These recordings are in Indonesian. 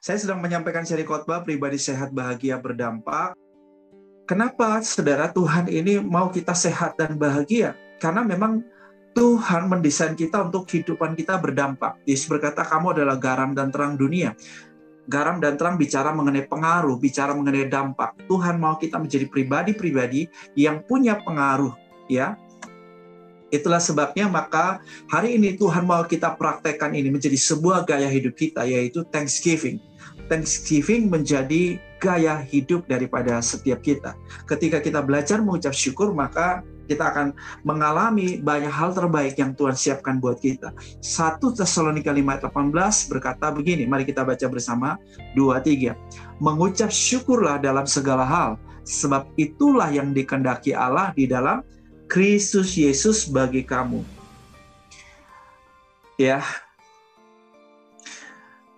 Saya sedang menyampaikan seri khotbah pribadi sehat, bahagia, berdampak. Kenapa, saudara, Tuhan ini mau kita sehat dan bahagia? Karena memang Tuhan mendesain kita untuk kehidupan kita berdampak. Yesus berkata, kamu adalah garam dan terang dunia. Garam dan terang bicara mengenai pengaruh, bicara mengenai dampak. Tuhan mau kita menjadi pribadi-pribadi yang punya pengaruh, ya. Itulah sebabnya maka hari ini Tuhan mau kita praktekkan ini menjadi sebuah gaya hidup kita, yaitu Thanksgiving. Thanksgiving menjadi gaya hidup daripada setiap kita. Ketika kita belajar mengucap syukur, maka kita akan mengalami banyak hal terbaik yang Tuhan siapkan buat kita. 1 Tesalonika 5:18 berkata begini, mari kita baca bersama, 2-3. Mengucap syukurlah dalam segala hal, sebab itulah yang dikehendaki Allah di dalam Kristus Yesus bagi kamu. Ya.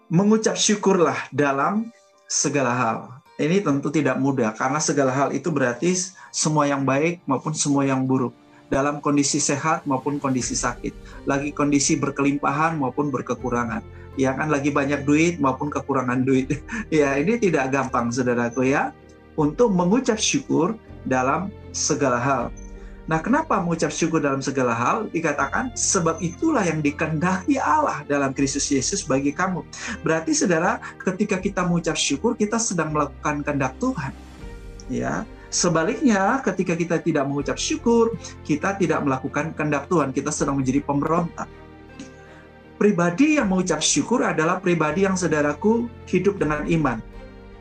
Mengucap syukurlah dalam segala hal. Ini tentu tidak mudah, karena segala hal itu berarti semua yang baik maupun semua yang buruk. Dalam kondisi sehat maupun kondisi sakit. Lagi kondisi berkelimpahan maupun berkekurangan. Ya kan, lagi banyak duit maupun kekurangan duit. Ya, ini tidak gampang, saudaraku ya. Untuk mengucap syukur dalam segala hal. Nah, kenapa mengucap syukur dalam segala hal? Dikatakan, sebab itulah yang dikehendaki Allah dalam Kristus Yesus bagi kamu. Berarti, saudara, ketika kita mengucap syukur, kita sedang melakukan kehendak Tuhan. Ya, sebaliknya, ketika kita tidak mengucap syukur, kita tidak melakukan kehendak Tuhan. Kita sedang menjadi pemberontak. Pribadi yang mengucap syukur adalah pribadi yang, saudaraku, hidup dengan iman.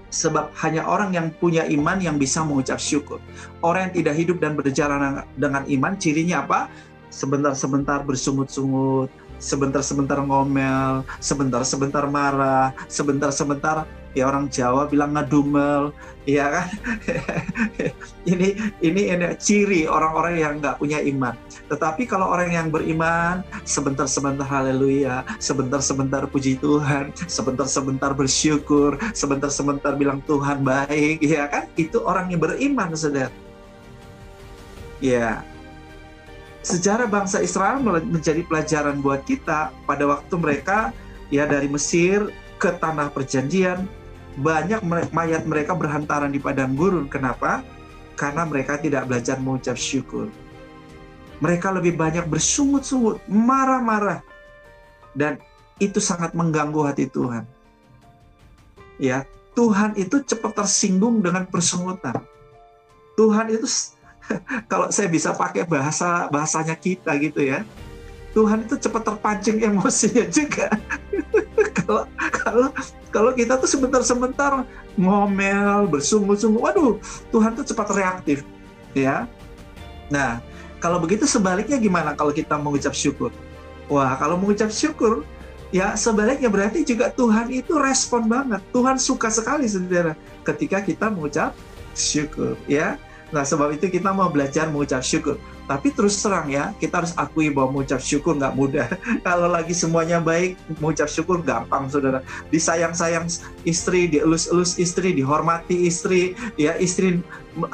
Sebab hanya orang yang punya iman yang bisa mengucap syukur. Orang yang tidak hidup dan berjalan dengan iman, cirinya apa? Sebentar-sebentar bersungut-sungut, sebentar-sebentar ngomel, sebentar-sebentar marah, sebentar-sebentar, ya orang Jawa bilang ngedumel, ya kan? ini ciri orang-orang yang nggak punya iman. Tetapi kalau orang yang beriman, sebentar-sebentar haleluya, sebentar-sebentar puji Tuhan, sebentar-sebentar bersyukur, sebentar-sebentar bilang Tuhan baik, ya kan? Itu orang yang beriman, saudara. Ya, sejarah bangsa Israel menjadi pelajaran buat kita pada waktu mereka ya dari Mesir ke tanah perjanjian. Banyak mayat mereka berhantaran di padang gurun. Kenapa? Karena mereka tidak belajar mengucap syukur. Mereka lebih banyak bersungut-sungut, marah-marah. Dan itu sangat mengganggu hati Tuhan. Ya, Tuhan itu cepat tersinggung dengan persungutan. Tuhan itu, kalau saya bisa pakai bahasanya kita gitu ya, Tuhan itu cepat terpancing emosinya juga. Kalau kita tuh sebentar-sebentar ngomel, bersungut-sungut, waduh, Tuhan tuh cepat reaktif, ya. Nah, kalau begitu sebaliknya gimana kalau kita mengucap syukur? Wah, kalau mengucap syukur, ya sebaliknya berarti juga Tuhan itu respon banget. Tuhan suka sekali, saudara, ketika kita mengucap syukur, ya. Nah, sebab itu kita mau belajar mengucap syukur. Tapi terus terang ya, kita harus akui bahwa mengucap syukur nggak mudah. Kalau lagi semuanya baik, mengucap syukur gampang, saudara. Disayang-sayang istri, dielus-elus istri, dihormati istri, ya istri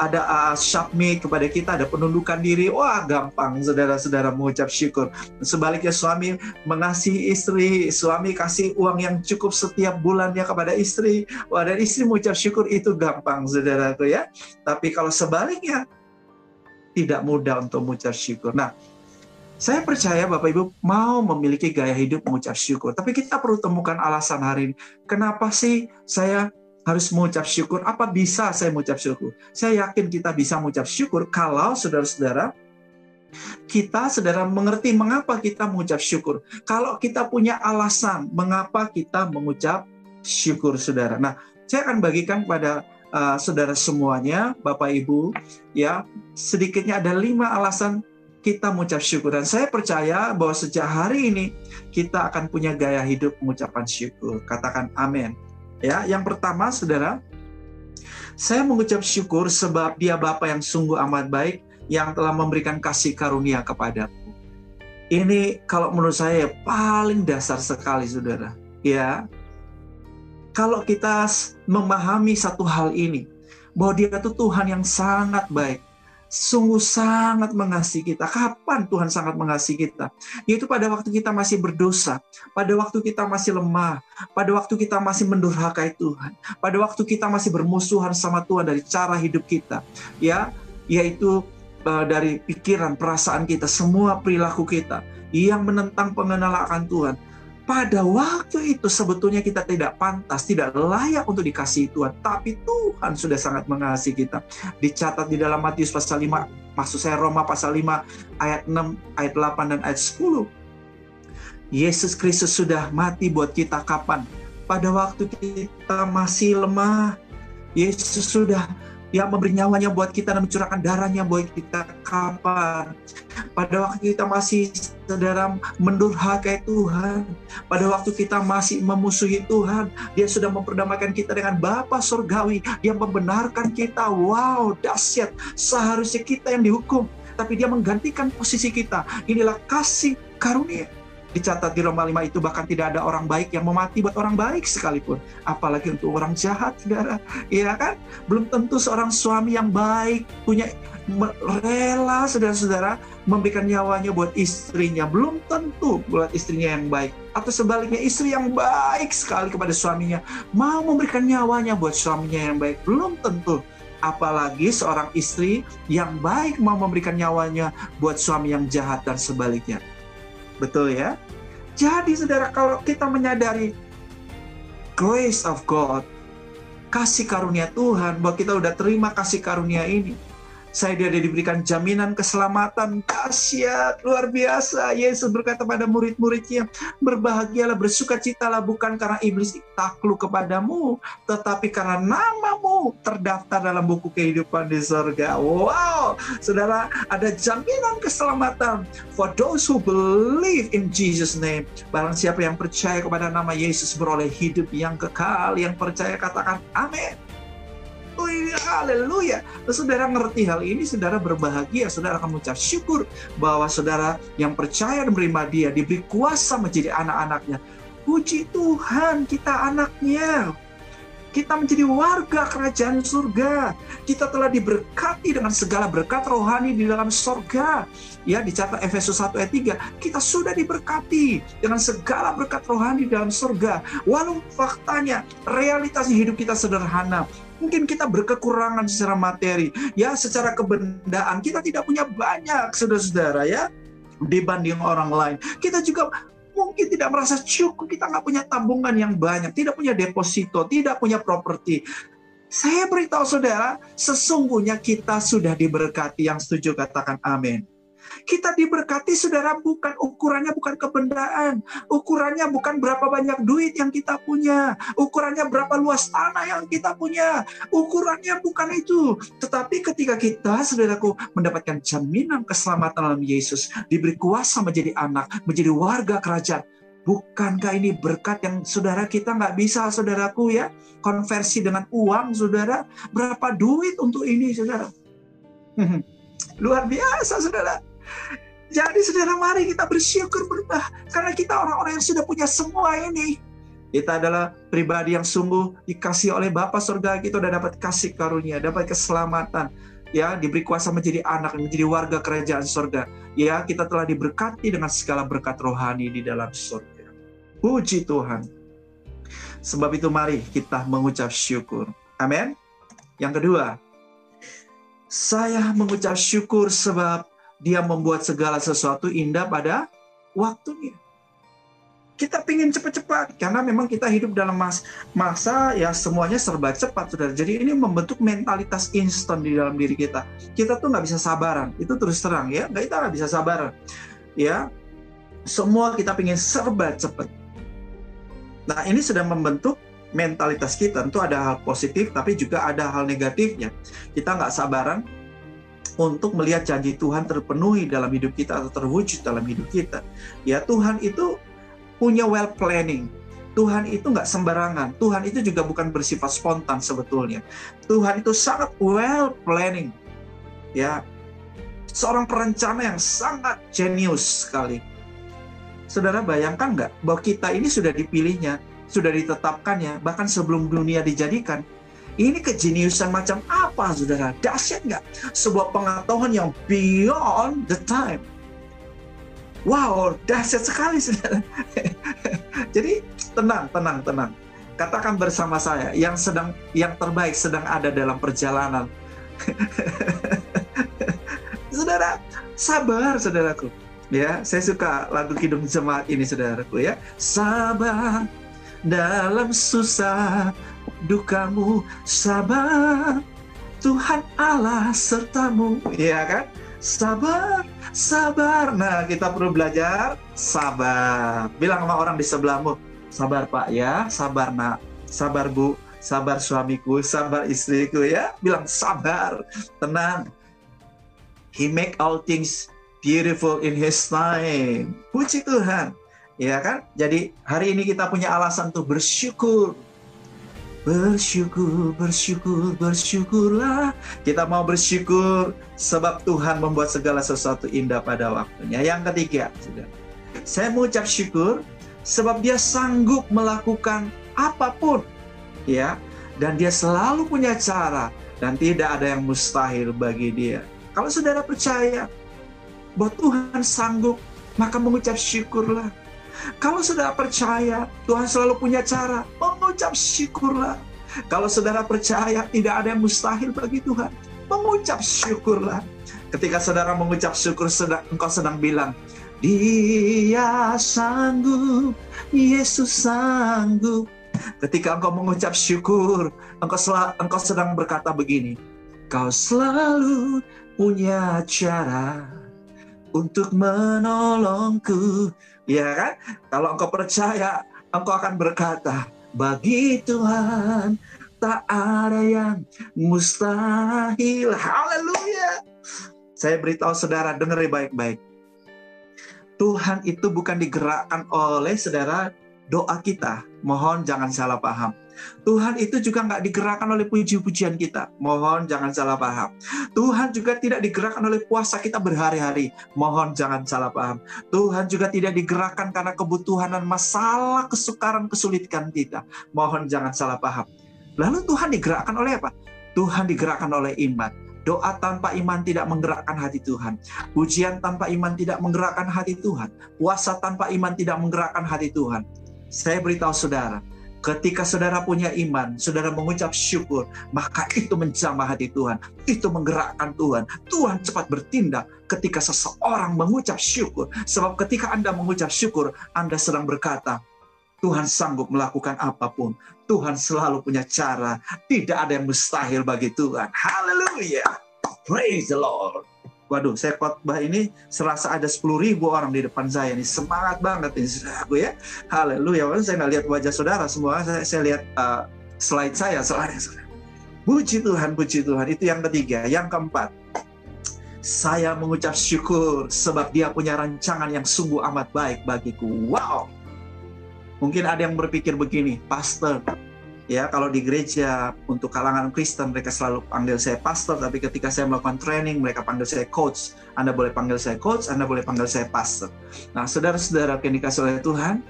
ada submit kepada kita, ada penundukan diri. Wah, gampang, saudara-saudara, mengucap syukur. Sebaliknya suami mengasihi istri, suami kasih uang yang cukup setiap bulannya kepada istri. Wah, dan istri mengucap syukur itu gampang, saudaraku ya. Tapi kalau sebaliknya, tidak mudah untuk mengucap syukur. Nah, saya percaya Bapak Ibu mau memiliki gaya hidup mengucap syukur. Tapi kita perlu temukan alasan hari ini. Kenapa sih saya harus mengucap syukur? Apa bisa saya mengucap syukur? Saya yakin kita bisa mengucap syukur kalau saudara-saudara, saudara mengerti mengapa kita mengucap syukur. Kalau kita punya alasan mengapa kita mengucap syukur, saudara. Nah, saya akan bagikan pada saudara semuanya, Bapak Ibu, ya, sedikitnya ada 5 alasan kita mengucap syukur. Dan saya percaya bahwa sejak hari ini kita akan punya gaya hidup mengucapkan syukur. Katakan amin. Ya, yang pertama, saudara, saya mengucap syukur sebab Dia Bapa yang sungguh amat baik yang telah memberikan kasih karunia kepadaku. Ini kalau menurut saya paling dasar sekali, saudara. Ya. Kalau kita memahami satu hal ini, bahwa Dia itu Tuhan yang sangat baik. sungguh sangat mengasihi kita. Kapan Tuhan sangat mengasihi kita? Yaitu pada waktu kita masih berdosa, pada waktu kita masih lemah, pada waktu kita masih mendurhakai Tuhan, pada waktu kita masih bermusuhan sama Tuhan dari cara hidup kita, ya, yaitu dari pikiran, perasaan kita, semua perilaku kita yang menentang pengenalan akan Tuhan. Pada waktu itu sebetulnya kita tidak pantas, tidak layak untuk dikasihi Tuhan. Tapi Tuhan sudah sangat mengasihi kita. Dicatat di dalam Matius pasal 5, maksud saya Roma pasal 5, ayat 6, ayat 8, dan ayat 10. Yesus Kristus sudah mati buat kita kapan? Pada waktu kita masih lemah. Yesus sudah memberi nyawanya buat kita dan mencurahkan darahnya buat kita kapan? Pada waktu kita masih, saudara, mendurhakai Tuhan, pada waktu kita masih memusuhi Tuhan, Dia sudah memperdamaikan kita dengan Bapa Surgawi yang membenarkan kita. Wow, dahsyat. Seharusnya kita yang dihukum, tapi Dia menggantikan posisi kita. Inilah kasih karunia. Dicatat di Roma 5 itu bahkan tidak ada orang baik yang mau mati buat orang baik sekalipun. Apalagi untuk orang jahat, saudara. Iya kan? Belum tentu seorang suami yang baik punya rela, saudara-saudara, memberikan nyawanya buat istrinya. Belum tentu buat istrinya yang baik. Atau sebaliknya, istri yang baik sekali kepada suaminya mau memberikan nyawanya buat suaminya yang baik. Belum tentu. Apalagi seorang istri yang baik mau memberikan nyawanya buat suami yang jahat dan sebaliknya. Betul ya? Jadi saudara, kalau kita menyadari grace of God, kasih karunia Tuhan, bahwa kita udah terima kasih karunia ini, saya dia diberikan jaminan keselamatan. Dahsyat, luar biasa. Yesus berkata pada murid-muridnya, berbahagialah, bersukacitalah, bukan karena iblis takluk kepadamu, tetapi karena namamu terdaftar dalam buku kehidupan di surga. Wow, saudara, ada jaminan keselamatan for those who believe in Jesus' name. Barang siapa yang percaya kepada nama Yesus beroleh hidup yang kekal. Yang percaya katakan amin. Haleluya. Saudara ngerti hal ini, saudara berbahagia, saudara akan mengucap syukur bahwa saudara yang percaya dan menerima Dia diberi kuasa menjadi anak-anaknya. Puji Tuhan, kita anaknya. Kita menjadi warga kerajaan surga. Kita telah diberkati dengan segala berkat rohani di dalam surga. Ya, dicatat Efesus 1 ayat 3, kita sudah diberkati dengan segala berkat rohani di dalam surga. Walau faktanya, realitasnya hidup kita sederhana. Mungkin kita berkekurangan secara materi, ya, secara kebendaan. Kita tidak punya banyak, saudara-saudara, ya, dibanding orang lain. Kita juga mungkin tidak merasa cukup, kita nggak punya tabungan yang banyak, tidak punya deposito, tidak punya properti. Saya beritahu saudara, sesungguhnya kita sudah diberkati. Yang setuju katakan amin. Kita diberkati, saudara, bukan ukurannya bukan kebendaan, ukurannya bukan berapa banyak duit yang kita punya, ukurannya berapa luas tanah yang kita punya, ukurannya bukan itu. Tetapi ketika kita, saudaraku, mendapatkan jaminan keselamatan dalam Yesus, diberi kuasa menjadi anak, menjadi warga kerajaan, bukankah ini berkat yang saudara kita nggak bisa, saudaraku, ya, konversi dengan uang, saudara? Berapa duit untuk ini, saudara? Luar biasa, saudara. Jadi saudara, mari kita bersyukur karena kita orang-orang yang sudah punya semua ini. Kita adalah pribadi yang sungguh dikasih oleh Bapa Surga. Kita sudah dapat kasih karunia, dapat keselamatan, ya, diberi kuasa menjadi anak, menjadi warga kerajaan surga. Ya, kita telah diberkati dengan segala berkat rohani di dalam surga. Puji Tuhan. Sebab itu mari kita mengucap syukur. Amin. Yang kedua, saya mengucap syukur sebab Dia membuat segala sesuatu indah pada waktunya. Kita pingin cepat-cepat, karena memang kita hidup dalam masa ya semuanya serba cepat, saudara. Jadi ini membentuk mentalitas instan di dalam diri kita. Kita tuh nggak bisa sabaran, itu terus terang ya, kita nggak bisa sabaran. Ya, semua kita pingin serba cepat. Nah, ini sudah membentuk mentalitas kita. Tentu ada hal positif, tapi juga ada hal negatifnya. Kita nggak sabaran untuk melihat janji Tuhan terpenuhi dalam hidup kita atau terwujud dalam hidup kita. Ya, Tuhan itu punya well planning. Tuhan itu nggak sembarangan. Tuhan itu juga bukan bersifat spontan sebetulnya. Tuhan itu sangat well planning. Ya, seorang perencana yang sangat jenius sekali. Saudara bayangkan nggak bahwa kita ini sudah dipilihnya, sudah ditetapkannya, bahkan sebelum dunia dijadikan. Ini kejeniusan macam apa, saudara? Dahsyat nggak? Sebuah pengetahuan yang beyond the time. Wow, dahsyat sekali, saudara. Jadi tenang. Katakan bersama saya, yang terbaik sedang ada dalam perjalanan. Saudara, sabar, saudaraku. Ya, saya suka lagu Kidung Jemaat ini, saudaraku ya. Sabar dalam susah dukamu, sabar, Tuhan Allah sertamu, ya kan? Sabar. Nah, kita perlu belajar sabar. Bilang sama orang di sebelahmu, sabar Pak ya, sabar Nak, sabar Bu, sabar suamiku, sabar istriku ya. Bilang sabar, tenang. He make all things beautiful in His time. Puji Tuhan. Ya kan? Jadi hari ini kita punya alasan untuk bersyukur. Bersyukurlah. Kita mau bersyukur sebab Tuhan membuat segala sesuatu indah pada waktunya. Yang ketiga, saya mengucap syukur sebab Dia sanggup melakukan apapun. Ya, dan Dia selalu punya cara dan tidak ada yang mustahil bagi Dia. Kalau saudara percaya bahwa Tuhan sanggup, maka mengucap syukurlah. Kalau saudara percaya Tuhan selalu punya cara, mengucap syukurlah. Kalau saudara percaya tidak ada yang mustahil bagi Tuhan, mengucap syukurlah. Ketika saudara mengucap syukur, engkau sedang bilang, Dia sanggup, Yesus sanggup. Ketika engkau mengucap syukur, engkau sedang berkata begini, Kau selalu punya cara untuk menolongku. Ya kan? Kalau engkau percaya, engkau akan berkata, bagi Tuhan tak ada yang mustahil. Haleluya. Saya beritahu saudara, dengar baik-baik. Tuhan itu bukan digerakkan oleh saudara doa kita. Mohon jangan salah paham. Tuhan itu juga nggak digerakkan oleh puji-pujian kita. Mohon jangan salah paham. Tuhan juga tidak digerakkan oleh puasa kita berhari-hari. Mohon jangan salah paham. Tuhan juga tidak digerakkan karena kebutuhan dan masalah, kesukaran, kesulitan kita. Mohon jangan salah paham. Lalu Tuhan digerakkan oleh apa? Tuhan digerakkan oleh iman. Doa tanpa iman tidak menggerakkan hati Tuhan. Pujian tanpa iman tidak menggerakkan hati Tuhan. Puasa tanpa iman tidak menggerakkan hati Tuhan. Saya beritahu saudara, ketika saudara punya iman, saudara mengucap syukur, maka itu menjamah hati Tuhan. Itu menggerakkan Tuhan. Tuhan cepat bertindak ketika seseorang mengucap syukur. Sebab ketika Anda mengucap syukur, Anda sedang berkata, Tuhan sanggup melakukan apapun. Tuhan selalu punya cara. Tidak ada yang mustahil bagi Tuhan. Haleluya. Praise the Lord. Waduh, saya khotbah ini serasa ada 10.000 orang di depan saya nih. Semangat banget ini, saudaraku ya. Haleluya. Saya nggak lihat wajah saudara semua. Saya lihat slide saya. Puji Tuhan. Itu yang ketiga. Yang keempat, saya mengucap syukur sebab Dia punya rancangan yang sungguh amat baik bagiku. Wow. Mungkin ada yang berpikir begini, pastor. Ya, kalau di gereja untuk kalangan Kristen mereka selalu panggil saya pastor, tapi ketika saya melakukan training mereka panggil saya coach. Anda boleh panggil saya coach, Anda boleh panggil saya pastor. Nah, saudara-saudara yang dikasih oleh Tuhan,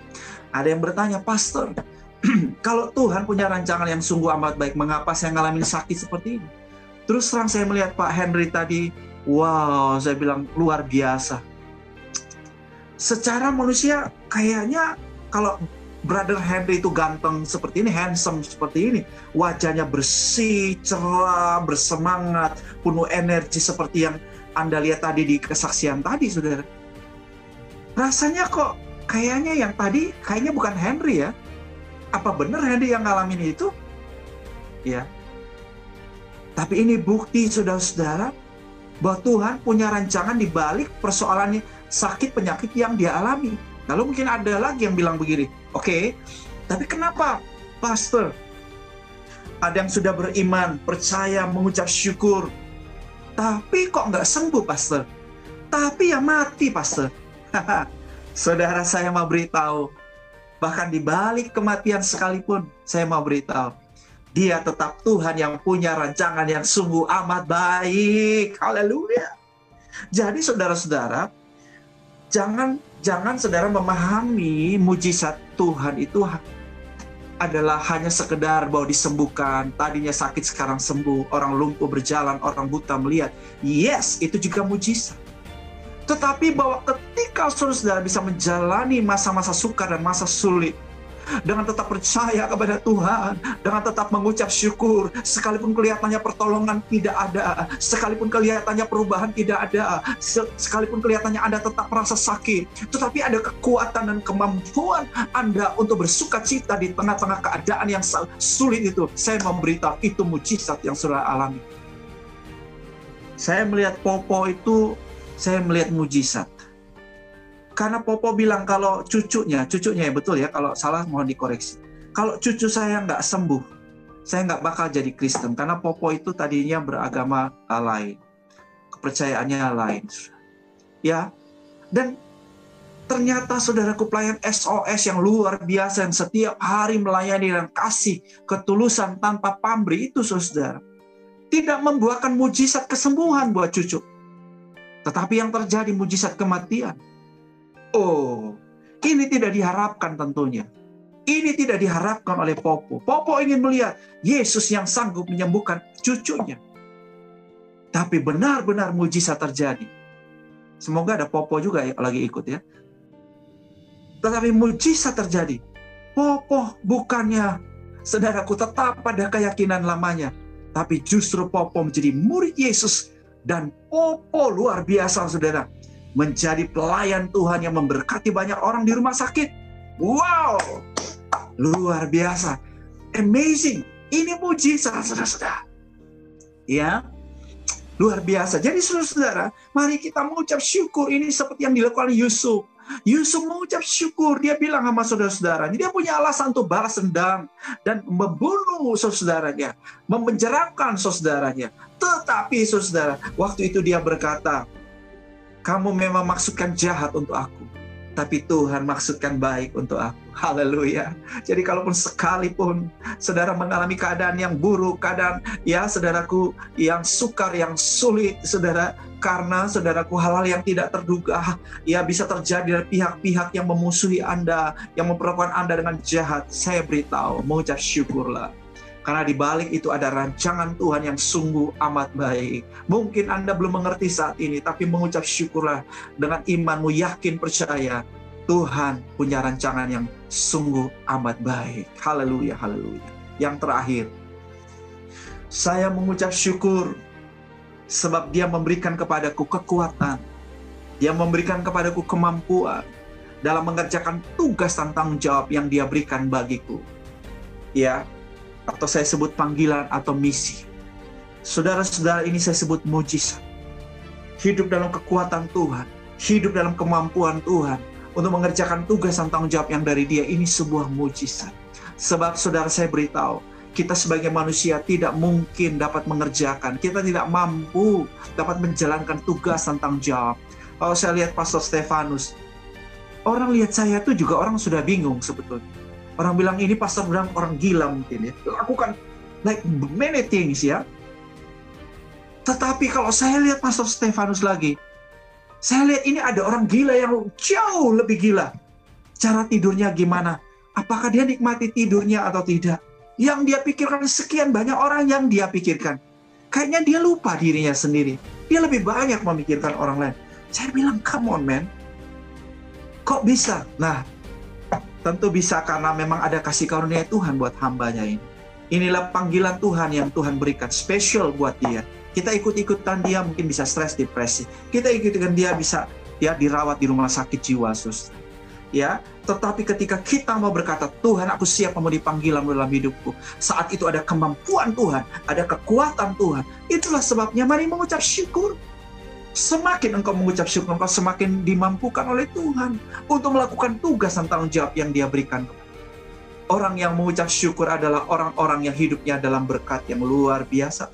ada yang bertanya, pastor, kalau Tuhan punya rancangan yang sungguh amat baik, mengapa saya ngalamin sakit seperti ini? Terus terang saya melihat Pak Henry tadi, wow, saya bilang luar biasa. Secara manusia kayaknya kalau Brother Henry itu ganteng seperti ini, handsome seperti ini. Wajahnya bersih, cerah, bersemangat, penuh energi seperti yang Anda lihat tadi di kesaksian tadi, saudara. Rasanya kok kayaknya yang tadi, kayaknya bukan Henry ya. Apa benar Henry yang ngalamin itu? Ya. Tapi ini bukti, saudara-saudara, bahwa Tuhan punya rancangan di balik persoalannya sakit penyakit yang dia alami. Lalu mungkin ada lagi yang bilang begini, oke, tapi kenapa, pastor? Ada yang sudah beriman, percaya, mengucap syukur, tapi kok nggak sembuh, pastor? Tapi ya mati, pastor. Saudara, saya mau beritahu, bahkan di balik kematian sekalipun, saya mau beritahu, Dia tetap Tuhan yang punya rancangan yang sungguh amat baik. Haleluya. Jadi saudara-saudara, jangan saudara memahami mujizat Tuhan itu adalah hanya sekedar bahwa disembuhkan, tadinya sakit sekarang sembuh, orang lumpuh berjalan, orang buta melihat. Yes, itu juga mujizat. Tetapi bahwa ketika saudara bisa menjalani masa-masa sukar dan masa sulit, dengan tetap percaya kepada Tuhan, dengan tetap mengucap syukur, sekalipun kelihatannya pertolongan tidak ada, sekalipun kelihatannya perubahan tidak ada, sekalipun kelihatannya Anda tetap merasa sakit, tetapi ada kekuatan dan kemampuan Anda untuk bersukacita di tengah-tengah keadaan yang sulit itu. Saya memberitahu, itu mujizat yang saudara alami. Saya melihat Popo itu, saya melihat mujizat. Karena Popo bilang kalau cucunya ya betul ya, kalau salah mohon dikoreksi. Kalau cucu saya nggak sembuh, saya nggak bakal jadi Kristen. Karena Popo itu tadinya beragama lain, kepercayaannya lain. Ya, dan ternyata saudaraku pelayan SOS yang luar biasa, yang setiap hari melayani dan kasih ketulusan tanpa pamrih itu saudara, tidak membuahkan mujizat kesembuhan buat cucu. Tetapi yang terjadi mujizat kematian. Oh, ini tidak diharapkan tentunya. Ini tidak diharapkan oleh Popo. Popo ingin melihat Yesus yang sanggup menyembuhkan cucunya. Tapi benar-benar mujizat terjadi. Semoga ada Popo juga lagi ikut ya. Tetapi mujizat terjadi. Popo bukannya, saudaraku, tetap pada keyakinan lamanya. Tapi justru Popo menjadi murid Yesus. Dan Popo luar biasa, saudara. Menjadi pelayan Tuhan yang memberkati banyak orang di rumah sakit. Wow, luar biasa, amazing. Ini mujizat, saudara-saudara. Ya, luar biasa. Jadi saudara-saudara, mari kita mengucap syukur. Ini seperti yang dilakukan Yusuf. Yusuf mengucap syukur. Dia bilang sama saudara-saudara, dia punya alasan untuk balas dendam dan membunuh saudaranya, memenjarakan saudaranya. Tetapi saudara, waktu itu dia berkata, kamu memang maksudkan jahat untuk aku, tapi Tuhan maksudkan baik untuk aku. Haleluya. Jadi kalaupun sekalipun saudara mengalami keadaan yang buruk, keadaan ya saudaraku yang sukar, yang sulit, saudara, karena saudaraku hal-hal yang tidak terduga ya bisa terjadi dari pihak-pihak yang memusuhi Anda, yang memperlakukan Anda dengan jahat. Saya beritahu, mengucap syukurlah. Karena di balik itu ada rancangan Tuhan yang sungguh amat baik. Mungkin Anda belum mengerti saat ini, tapi mengucap syukurlah dengan imanmu, yakin, percaya. Tuhan punya rancangan yang sungguh amat baik. Haleluya, haleluya. Yang terakhir, saya mengucap syukur sebab Dia memberikan kepadaku kekuatan. Dia memberikan kepadaku kemampuan dalam mengerjakan tugas dan tanggung jawab yang Dia berikan bagiku. Ya, atau saya sebut panggilan atau misi. Saudara-saudara, ini saya sebut mujizat. Hidup dalam kekuatan Tuhan, hidup dalam kemampuan Tuhan untuk mengerjakan tugas dan tanggung jawab yang dari Dia, ini sebuah mujizat. Sebab saudara, saya beritahu, kita sebagai manusia tidak mungkin dapat mengerjakan, kita tidak mampu dapat menjalankan tugas dan tanggung jawab. Kalau saya lihat Pastor Stefanus, orang lihat saya tuh juga orang sudah bingung sebetulnya. Orang bilang ini Pastor Bram orang gila mungkin ya. Lakukan like many things ya. Tetapi kalau saya lihat Pastor Stefanus lagi, saya lihat ini ada orang gila yang jauh lebih gila. Cara tidurnya gimana? Apakah dia nikmati tidurnya atau tidak? Yang dia pikirkan sekian banyak orang yang dia pikirkan. Kayaknya dia lupa dirinya sendiri. Dia lebih banyak memikirkan orang lain. Saya bilang, come on man. Kok bisa? Nah, tentu bisa karena memang ada kasih karunia Tuhan buat hambanya ini. Inilah panggilan Tuhan yang Tuhan berikan, spesial buat dia. Kita ikut-ikutan dia mungkin bisa stres, depresi. Kita ikut-ikutan dia bisa ya dirawat di rumah sakit jiwa, saudara. Ya, tetapi ketika kita mau berkata, Tuhan aku siap mau dipanggilan dalam hidupku. Saat itu ada kemampuan Tuhan, ada kekuatan Tuhan. Itulah sebabnya mari mengucap syukur. Semakin engkau mengucap syukur, engkau semakin dimampukan oleh Tuhan untuk melakukan tugas dan tanggung jawab yang Dia berikan. Orang yang mengucap syukur adalah orang-orang yang hidupnya dalam berkat yang luar biasa.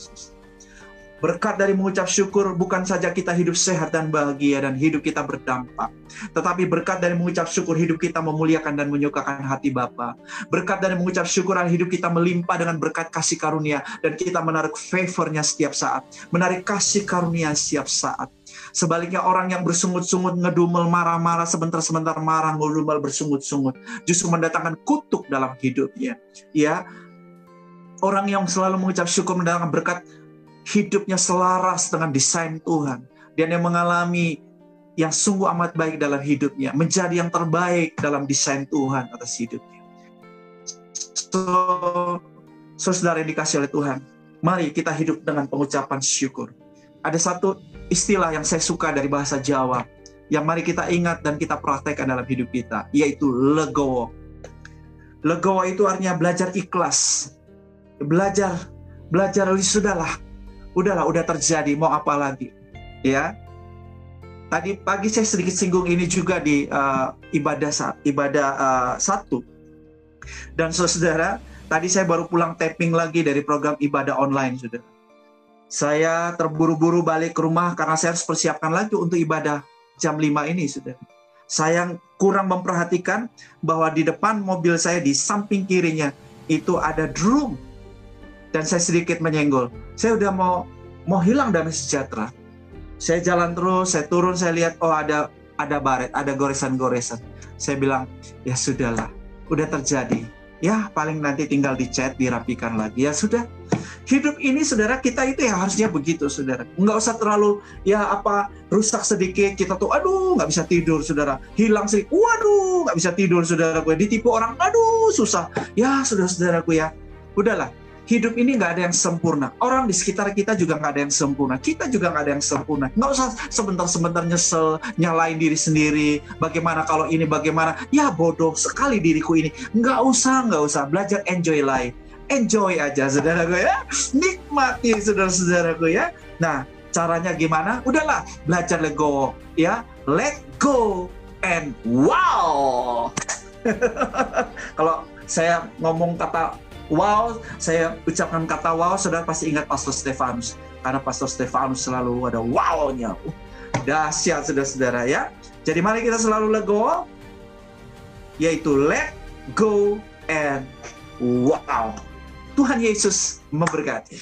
Berkat dari mengucap syukur bukan saja kita hidup sehat dan bahagia dan hidup kita berdampak. Tetapi berkat dari mengucap syukur hidup kita memuliakan dan menyukakan hati Bapa. Berkat dari mengucap syukur hidup kita melimpah dengan berkat kasih karunia. Dan kita menarik favor-Nya setiap saat. Menarik kasih karunia setiap saat. Sebaliknya orang yang bersungut-sungut, ngedumel, marah-marah, sebentar-sebentar marah, ngedumel, bersungut-sungut, justru mendatangkan kutuk dalam hidupnya. Ya, orang yang selalu mengucap syukur mendatangkan berkat, hidupnya selaras dengan desain Tuhan. Dan yang mengalami yang sungguh amat baik dalam hidupnya, menjadi yang terbaik dalam desain Tuhan atas hidupnya. Saudara yang dikasih oleh Tuhan, mari kita hidup dengan pengucapan syukur. Ada satu istilah yang saya suka dari bahasa Jawa, yang mari kita ingat dan kita praktekkan dalam hidup kita, yaitu legowo. Legowo itu artinya belajar ikhlas. Belajar udahlah, udah terjadi, mau apa lagi? Ya. Tadi pagi saya sedikit singgung ini juga di ibadah satu. Dan saudara, tadi saya baru pulang taping lagi dari program ibadah online, saudara. Saya terburu-buru balik ke rumah karena saya harus persiapkan lagi untuk ibadah jam 5 ini, saudara. Saya kurang memperhatikan bahwa di depan mobil saya, di samping kirinya, itu ada drum. Dan saya sedikit menyenggol. Saya udah mau hilang damai sejahtera. Saya jalan terus, saya turun, saya lihat, oh ada baret, ada goresan-goresan. Saya bilang, ya sudahlah, udah terjadi. Ya paling nanti tinggal dicat, dirapikan lagi. Ya sudah. Hidup ini, saudara, kita itu ya harusnya begitu, saudara. Nggak usah terlalu, rusak sedikit, kita tuh, aduh, nggak bisa tidur, saudara. Hilang sedikit, waduh, nggak bisa tidur, saudara gue. Ditipu orang, aduh, susah. Ya, saudara-saudaraku ya. Udahlah, hidup ini nggak ada yang sempurna. Orang di sekitar kita juga nggak ada yang sempurna. Kita juga nggak ada yang sempurna. Nggak usah sebentar-sebentar nyesel, nyalain diri sendiri. Bagaimana kalau ini, bagaimana? Ya, bodoh sekali diriku ini. Nggak usah. Belajar enjoy life. Enjoy aja, saudaraku ya. Nikmati, saudara-saudaraku ya. Nah, caranya gimana? Udahlah, belajar let go, ya. Let go and wow. Kalau saya ngomong kata wow, saya ucapkan kata wow, saudara pasti ingat Pastor Stefanus. Karena Pastor Stefanus selalu ada wow-nya. Dahsyat, saudara-saudara ya. Jadi mari kita selalu let go, yaitu let go and wow. Tuhan Yesus memberkati.